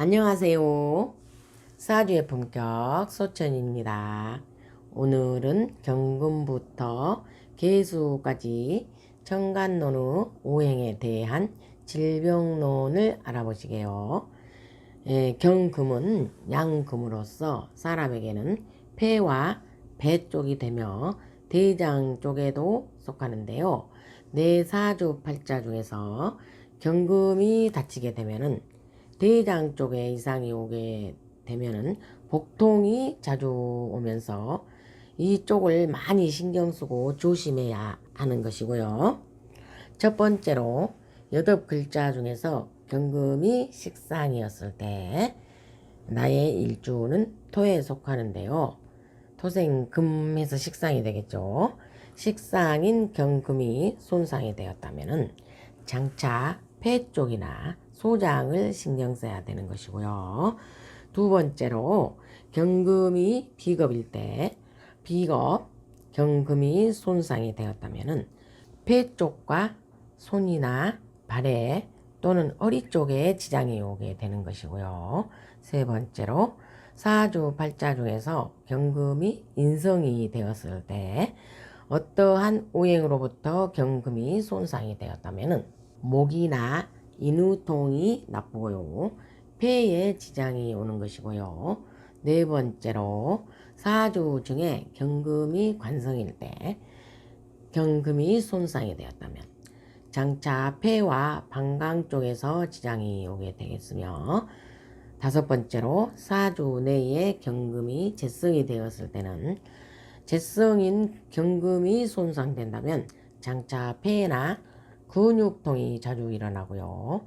안녕하세요. 사주의 품격 소천입니다. 오늘은 경금부터 계수까지 천간론의 오행에 대한 질병론을 알아보시게요. 경금은 양금으로서 사람에게는 폐와 배 쪽이 되며 대장 쪽에도 속하는데요. 내 사주 팔자 중에서 경금이 닫히게 되면은 대장 쪽에 이상이 오게 되면은 복통이 자주 오면서 이쪽을 많이 신경 쓰고 조심해야 하는 것이고요. 첫 번째로 8글자 중에서 경금이 식상이었을 때 나의 일주는 토에 속하는데요. 토생금해서 식상이 되겠죠. 식상인 경금이 손상이 되었다면 장차 폐 쪽이나 소장을 신경 써야 되는 것이고요. 두 번째로 경금이 비겁일 때 비겁, 경금이 손상이 되었다면 폐 쪽과 손이나 발에 또는 허리 쪽에 지장이 오게 되는 것이고요. 세 번째로 사주 팔자 중에서 경금이 인성이 되었을 때 어떠한 오행으로부터 경금이 손상이 되었다면 목이나 인후통이 나쁘고요. 폐에 지장이 오는 것이고요. 네 번째로 사주 중에 경금이 관성일 때 경금이 손상이 되었다면 장차 폐와 방광 쪽에서 지장이 오게 되겠으며 다섯 번째로 사주 내에 경금이 재성이 되었을 때는 재성인 경금이 손상된다면 장차 폐나 근육통이 자주 일어나고요.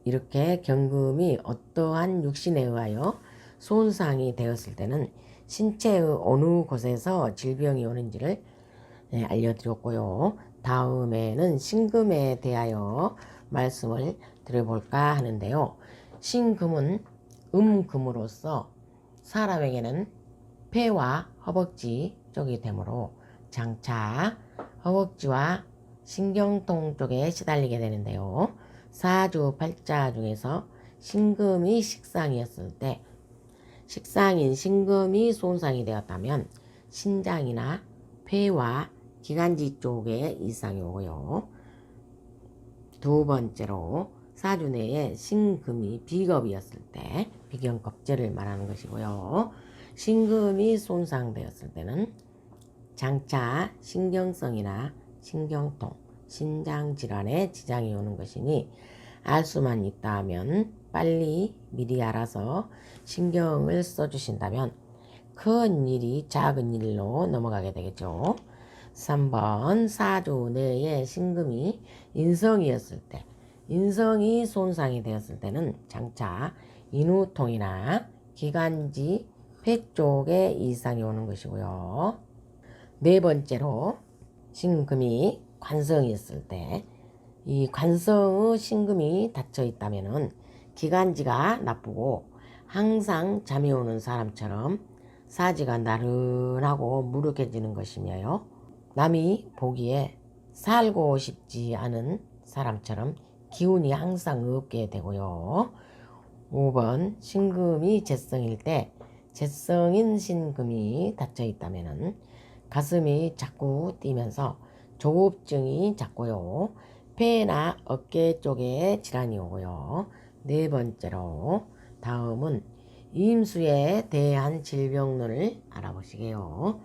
이렇게 경금이 어떠한 육신에 의하여 손상이 되었을 때는 신체의 어느 곳에서 질병이 오는지를 알려드렸고요. 다음에는 신금에 대하여 말씀을 드려볼까 하는데요. 신금은 음금으로서 사람에게는 폐와 허벅지 쪽이 되므로 장차 허벅지와 신경통 쪽에 시달리게 되는데요. 사주 팔자 중에서 신금이 식상이었을 때 식상인 신금이 손상이 되었다면 신장이나 폐와 기관지 쪽에 이상이 오고요. 두 번째로 사주 내에 신금이 비겁이었을 때 비경겁제를 말하는 것이고요. 신금이 손상되었을 때는 장차 신경성이나 신경통, 신장질환에 지장이 오는 것이니 알 수만 있다면 빨리 미리 알아서 신경을 써주신다면 큰 일이 작은 일로 넘어가게 되겠죠. 3번 사주 내에 신금이 인성이었을 때 인성이 손상이 되었을 때는 장차 인후통이나 기관지 폐 쪽에 이상이 오는 것이고요. 네 번째로 신금이 관성이었을 때 이 관성의 신금이 닫혀 있다면 기관지가 나쁘고 항상 잠이 오는 사람처럼 사지가 나른하고 무력해지는 것이며요. 남이 보기에 살고 싶지 않은 사람처럼 기운이 항상 없게 되고요. 5번 신금이 재성일 때 재성인 신금이 닫혀 있다면 가슴이 자꾸 뛰면서 조급증이 잦고요. 폐나 어깨 쪽에 질환이 오고요. 네 번째로 다음은 임수에 대한 질병론을 알아보시게요.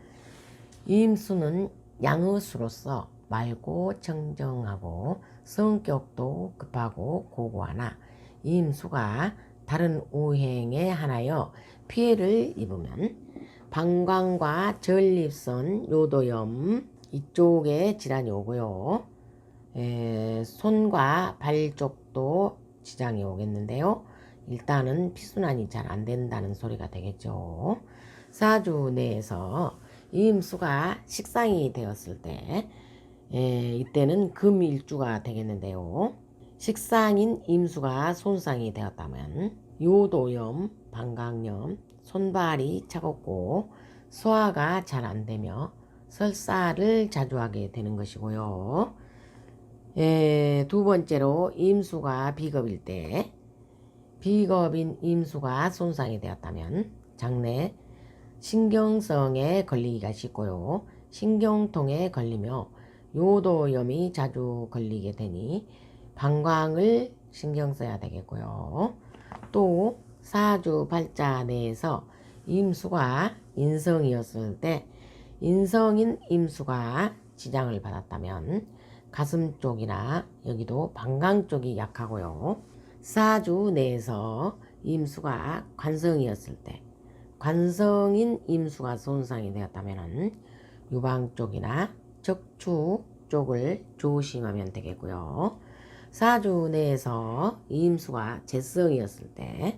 임수는 양의 수로서 맑고 청정하고 성격도 급하고 고고하나 임수가 다른 오행에 한하여 피해를 입으면 방광과 전립선, 요도염 이쪽에 질환이 오고요. 손과 발 쪽도 지장이 오겠는데요. 일단은 피순환이 잘 안 된다는 소리가 되겠죠. 사주 내에서 임수가 식상이 되었을 때 이때는 금일주가 되겠는데요. 식상인 임수가 손상이 되었다면 요도염, 방광염, 손발이 차갑고 소화가 잘 안되며 설사를 자주 하게 되는 것이고요. 두 번째로 임수가 비겁일 때 비겁인 임수가 손상이 되었다면 장내 신경성에 걸리기가 쉽고요. 신경통에 걸리며 요도염이 자주 걸리게 되니 방광을 신경 써야 되겠고요. 또 사주 팔자 내에서 임수가 인성이었을 때 인성인 임수가 지장을 받았다면 가슴 쪽이나 여기도 방광 쪽이 약하고요. 사주 내에서 임수가 관성이었을 때 관성인 임수가 손상이 되었다면 유방 쪽이나 척추 쪽을 조심하면 되겠고요. 사주 내에서 임수가 재성이었을 때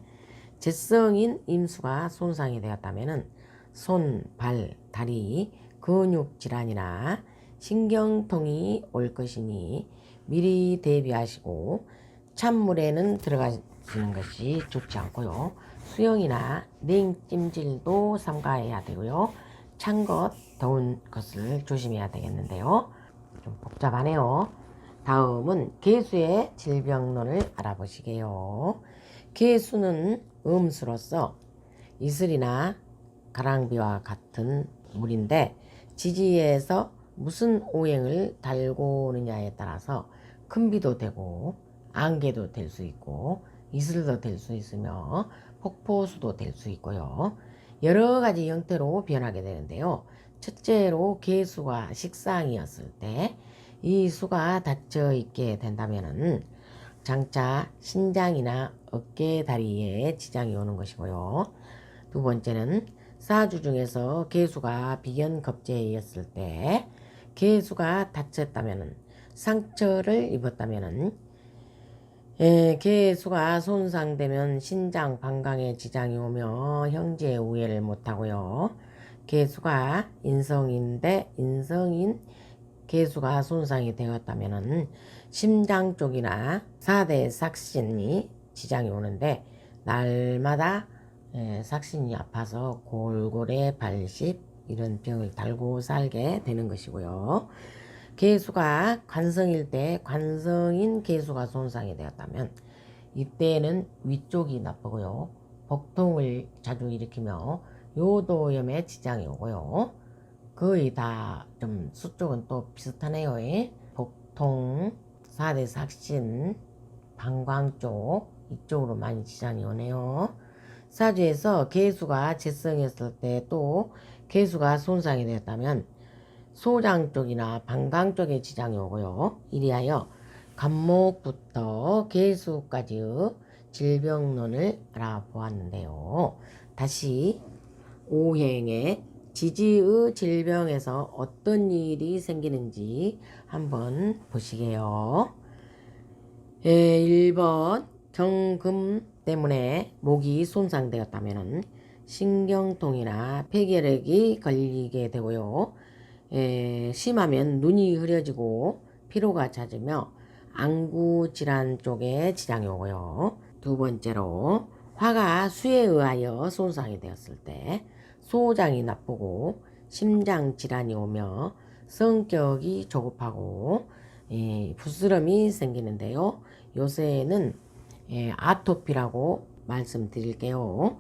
재성인 임수가 손상이 되었다면 손, 발, 다리, 근육 질환이나 신경통이 올 것이니 미리 대비하시고 찬물에는 들어가시는 것이 좋지 않고요. 수영이나 냉찜질도 삼가해야 되고요. 찬 것, 더운 것을 조심해야 되겠는데요. 좀 복잡하네요. 다음은 개수의 질병론을 알아보시게요. 개수는 음수로서 이슬이나 가랑비와 같은 물인데 지지에서 무슨 오행을 달고 오느냐에 따라서 큰 비도 되고 안개도 될 수 있고 이슬도 될 수 있으며 폭포수도 될 수 있고요. 여러 가지 형태로 변하게 되는데요. 첫째로 개수가 식상이었을 때 이 수가 닫혀 있게 된다면은 장차 신장이나 어깨 다리에 지장이 오는 것이고요. 두 번째는 사주 중에서 개수가 비견겁제였을 때 개수가 다쳤다면은 상처를 입었다면은 개수가 손상되면 신장 방광에 지장이 오며 형제 우애를 못하고요. 개수가 인성인데 인성인 개수가 손상이 되었다면은 심장 쪽이나 4대 삭신이 지장이 오는데 날마다 삭신이 아파서 골골의 발십 이런 병을 달고 살게 되는 것이고요. 개수가 관성일 때 관성인 개수가 손상이 되었다면 이때는 위쪽이 나쁘고요. 복통을 자주 일으키며 요도염에 지장이 오고요. 거의 다 좀 수쪽은 또 비슷하네요. 복통, 4대 삭신, 방광 쪽 이쪽으로 많이 지장이 오네요. 사주에서 개수가 재성했을 때 또 개수가 손상이 되었다면 소장 쪽이나 방광 쪽에 지장이 오고요. 이리하여 간목부터 개수까지의 질병론을 알아보았는데요. 다시 오행의 지지의 질병에서 어떤 일이 생기는지 한번 보시게요. 1번 정금 때문에 목이 손상되었다면 신경통이나 폐결핵이 걸리게 되고요. 심하면 눈이 흐려지고 피로가 잦으며 안구 질환 쪽에 지장이 오고요. 두 번째로 화가 수에 의하여 손상이 되었을 때 소장이 나쁘고 심장 질환이 오며 성격이 조급하고 부스럼이 생기는데요. 요새는 아토피라고 말씀드릴게요.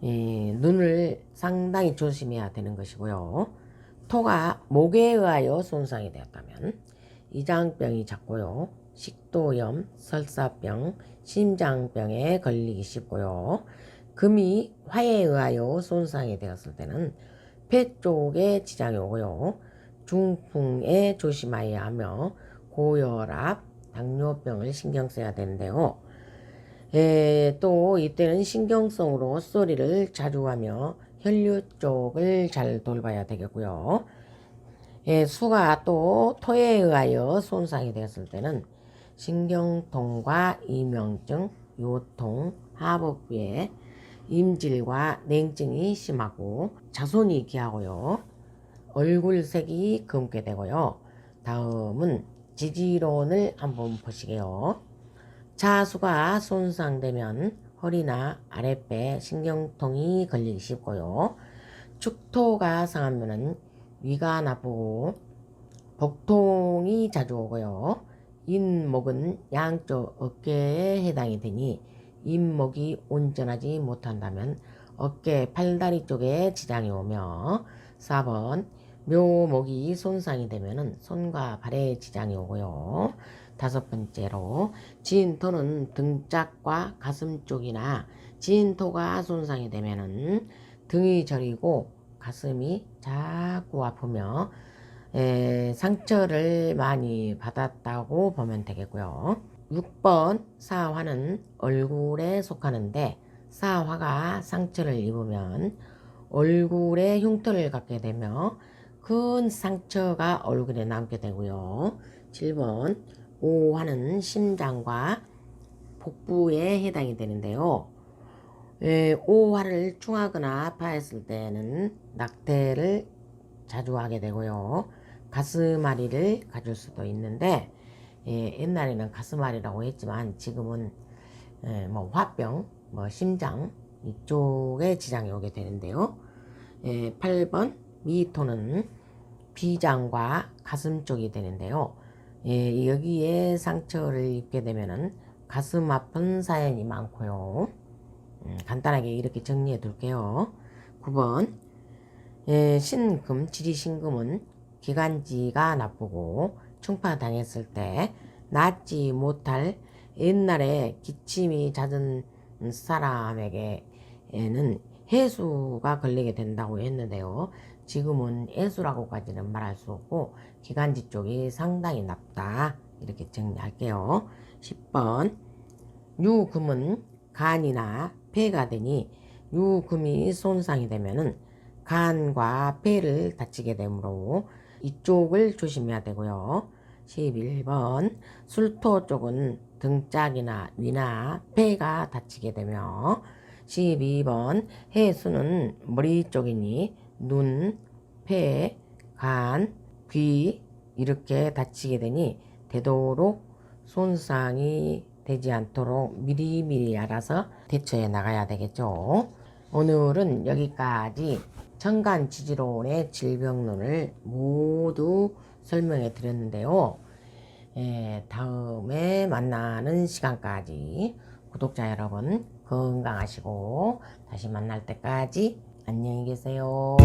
눈을 상당히 조심해야 되는 것이고요. 토가 목에 의하여 손상이 되었다면 이장병이 잦고요. 식도염, 설사병, 심장병에 걸리기 쉽고요. 금이 화에 의하여 손상이 되었을 때는 폐 쪽에 지장이 오고요. 중풍에 조심하여야 하며 고혈압, 당뇨병을 신경 써야 되는데요. 또 이때는 신경성으로 소리를 자주 하며 혈류 쪽을 잘 돌봐야 되겠고요. 수가 또 토에 의하여 손상이 되었을 때는 신경통과 이명증, 요통, 하복부에 임질과 냉증이 심하고 자손이 귀하고요. 얼굴색이 검게 되고요. 다음은 지지론을 한번 보시게요. 자수가 손상되면 허리나 아랫배 신경통이 걸리기 쉽고요. 축토가 상하면 위가 나쁘고 복통이 자주 오고요. 인목은 양쪽 어깨에 해당이 되니 잇목이 온전하지 못한다면 어깨, 팔다리 쪽에 지장이 오며 4번 묘목이 손상이 되면은 손과 발에 지장이 오고요. 5번째로 진토는 등짝과 가슴 쪽이나 진토가 손상이 되면은 등이 저리고 가슴이 자꾸 아프며 상처를 많이 받았다고 보면 되겠고요. 6번 사화는 얼굴에 속하는데 사화가 상처를 입으면 얼굴에 흉터를 갖게 되며 큰 상처가 얼굴에 남게 되고요. 7번 오화는 심장과 복부에 해당이 되는데요. 오화를 충하거나 아파했을 때는 낙태를 자주 하게 되고요. 가슴앓이를 가질 수도 있는데 옛날에는 가슴앓이라고 했지만 지금은 뭐 화병, 뭐 심장 이쪽에 지장이 오게 되는데요. 8번 미토는 비장과 가슴 쪽이 되는데요. 여기에 상처를 입게 되면은 가슴 아픈 사연이 많고요. 간단하게 이렇게 정리해 둘게요. 9번 신금, 지리신금은 기관지가 나쁘고 충파당했을 때 낫지 못할 옛날에 기침이 잦은 사람에게는 해수가 걸리게 된다고 했는데요. 지금은 해수라고까지는 말할 수 없고 기관지 쪽이 상당히 나쁘다. 이렇게 정리할게요. 10번 유금은 간이나 폐가 되니 유금이 손상이 되면은 간과 폐를 다치게 되므로 이쪽을 조심해야 되고요. 11번 술토 쪽은 등짝이나 위나 폐가 다치게 되며 12번 해수는 머리 쪽이니 눈, 폐, 간, 귀 이렇게 다치게 되니 되도록 손상이 되지 않도록 미리미리 알아서 대처해 나가야 되겠죠. 오늘은 여기까지 천간지지론의 질병론을 모두 설명해 드렸는데요. 다음에 만나는 시간까지 구독자 여러분 건강하시고 다시 만날 때까지 안녕히 계세요.